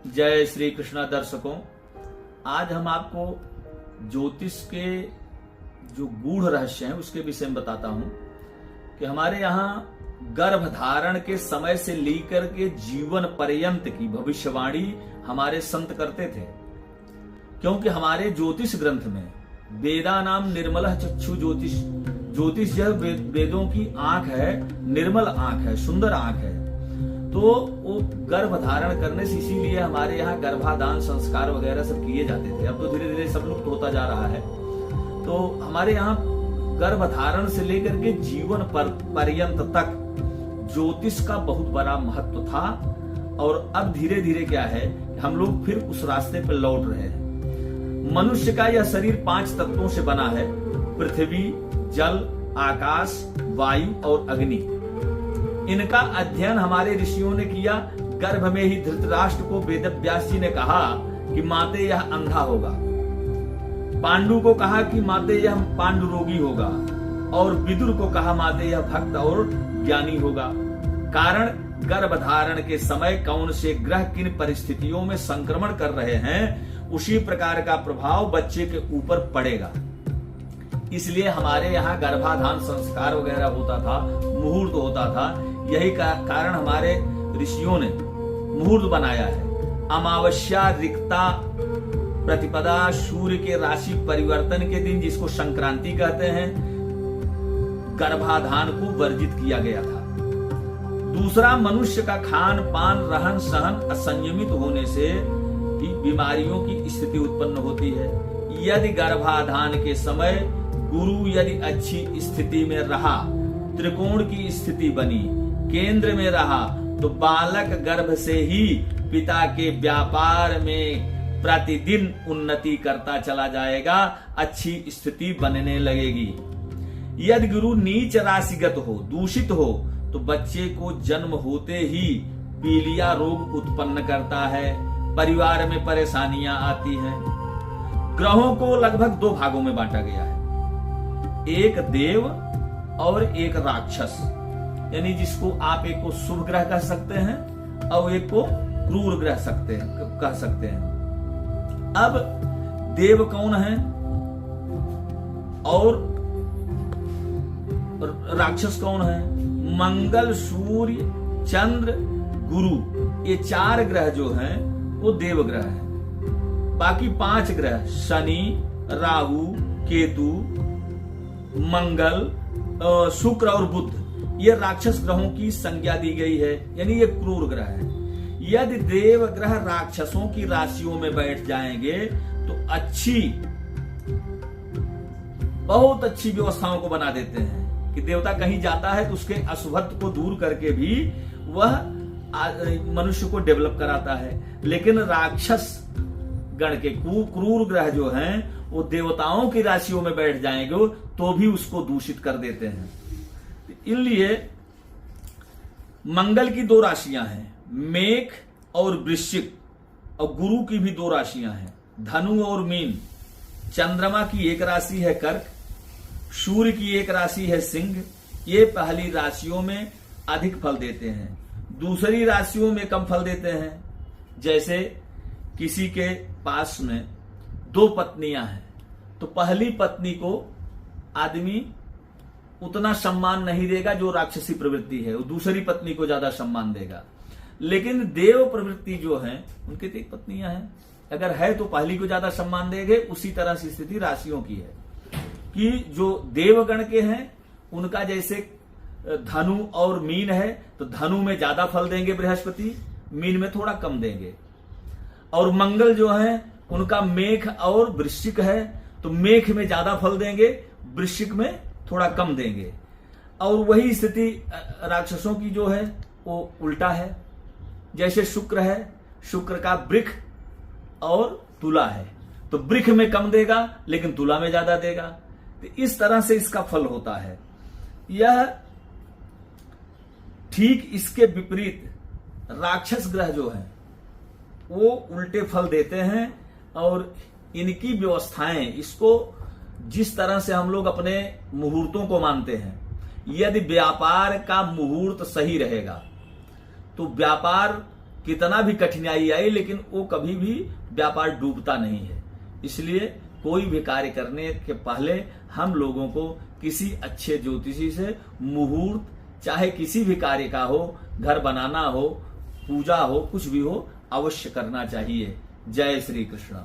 जय श्री कृष्णा दर्शकों, आज हम आपको ज्योतिष के जो गूढ़ रहस्य हैं उसके विषय में बताता हूं कि हमारे यहाँ गर्भ धारण के समय से लेकर के जीवन पर्यंत की भविष्यवाणी हमारे संत करते थे। क्योंकि हमारे ज्योतिष ग्रंथ में वेदा नाम निर्मल चक्षु ज्योतिष, ज्योतिष यह वेदों की आंख है, निर्मल आंख है, सुंदर आंख है। तो वो गर्भ धारण करने से इसीलिए हमारे यहाँ गर्भाधान संस्कार वगैरह सब किए जाते थे। अब तो धीरे धीरे सब लुप्त होता जा रहा है। तो हमारे यहाँ गर्भ धारण से लेकर के जीवन पर्यंत तक ज्योतिष का बहुत बड़ा महत्व था। और अब धीरे धीरे क्या है, हम लोग फिर उस रास्ते पर लौट रहे हैं। मनुष्य का यह शरीर 5 तत्वों से बना है: पृथ्वी, जल, आकाश, वायु और अग्नि। इनका अध्ययन हमारे ऋषियों ने किया। गर्भ में ही धृतराष्ट्र को वेदव्यास जी ने कहा कि माते यह अंधा होगा, पांडु को कहा कि माते यह पांडु रोगी होगा, और विदुर को कहा माते यह भक्त और ज्ञानी होगा। कारण गर्भ धारण के समय कौन से ग्रह किन परिस्थितियों में संक्रमण कर रहे हैं, उसी प्रकार का प्रभाव बच्चे के ऊपर पड़ेगा। इसलिए हमारे यहाँ गर्भाधान संस्कार वगैरह होता था, मुहूर्त होता था। यही कारण हमारे ऋषियों ने मुहूर्त बनाया है। अमावस्या, रिक्ता, प्रतिपदा, सूर्य के राशि परिवर्तन के दिन, जिसको संक्रांति कहते हैं, गर्भाधान को वर्जित किया गया था। दूसरा, मनुष्य का खान पान, रहन सहन असंयमित होने से बीमारियों की स्थिति उत्पन्न होती है। यदि गर्भाधान के समय गुरु यदि अच्छी स्थिति में रहा, त्रिकोण की स्थिति बनी, केंद्र में रहा, तो बालक गर्भ से ही पिता के व्यापार में प्रतिदिन उन्नति करता चला जाएगा, अच्छी स्थिति बनने लगेगी। यदि गुरु नीच राशिगत हो, दूषित हो, तो बच्चे को जन्म होते ही पीलिया रोग उत्पन्न करता है, परिवार में परेशानियां आती हैं। ग्रहों को लगभग 2 भागों में बांटा गया है, एक देव और एक राक्षस। यानी जिसको आप एक को शुभ ग्रह कह सकते हैं और एक को क्रूर ग्रह कह सकते हैं। अब देव कौन है और राक्षस कौन है? मंगल, सूर्य, चंद्र, गुरु, ये 4 ग्रह जो हैं वो देव ग्रह हैं। बाकी 5 ग्रह शनि, राहु, केतु, मंगल, शुक्र और बुध, ये राक्षस ग्रहों की संज्ञा दी गई है, यानी ये क्रूर ग्रह है। यदि देव ग्रह राक्षसों की राशियों में बैठ जाएंगे तो बहुत अच्छी व्यवस्थाओं को बना देते हैं कि देवता कहीं जाता है तो उसके अशुभत्व को दूर करके भी वह मनुष्य को डेवलप कराता है। लेकिन राक्षस गण के क्रूर ग्रह जो हैं वो देवताओं की राशियों में बैठ जाएंगे तो भी उसको दूषित कर देते हैं। इसलिए मंगल की 2 राशियां हैं, मेष और वृश्चिक, और गुरु की भी 2 राशियां हैं, धनु और मीन। चंद्रमा की 1 राशि है कर्क, सूर्य की 1 राशि है सिंह। ये पहली राशियों में अधिक फल देते हैं, दूसरी राशियों में कम फल देते हैं। जैसे किसी के पास में 2 पत्नियां हैं तो पहली पत्नी को आदमी उतना सम्मान नहीं देगा जो राक्षसी प्रवृत्ति है, वो दूसरी पत्नी को ज्यादा सम्मान देगा। लेकिन देव प्रवृत्ति जो है उनके 1 पत्नियां हैं, अगर है तो पहली को ज्यादा सम्मान देंगे। उसी तरह से स्थिति राशियों की है कि जो देवगण के हैं उनका जैसे धनु और मीन है तो धनु में ज्यादा फल देंगे बृहस्पति, मीन में थोड़ा कम देंगे। और मंगल जो है उनका मेष और वृश्चिक है तो मेष में ज्यादा फल देंगे, वृश्चिक में थोड़ा कम देंगे। और वही स्थिति राक्षसों की जो है वो उल्टा है। जैसे शुक्र है, शुक्र का वृक्ष और तुला है तो वृक्ष में कम देगा लेकिन तुला में ज्यादा देगा। तो इस तरह से इसका फल होता है। यह ठीक इसके विपरीत राक्षस ग्रह जो है वो उल्टे फल देते हैं। और इनकी व्यवस्थाएं, इसको जिस तरह से हम लोग अपने मुहूर्तों को मानते हैं, यदि व्यापार का मुहूर्त सही रहेगा तो व्यापार कितना भी कठिनाई आई लेकिन वो कभी भी व्यापार डूबता नहीं है। इसलिए कोई भी कार्य करने के पहले हम लोगों को किसी अच्छे ज्योतिषी से मुहूर्त, चाहे किसी भी कार्य का हो, घर बनाना हो, पूजा हो, कुछ भी हो, अवश्य करना चाहिए। जय श्री कृष्ण।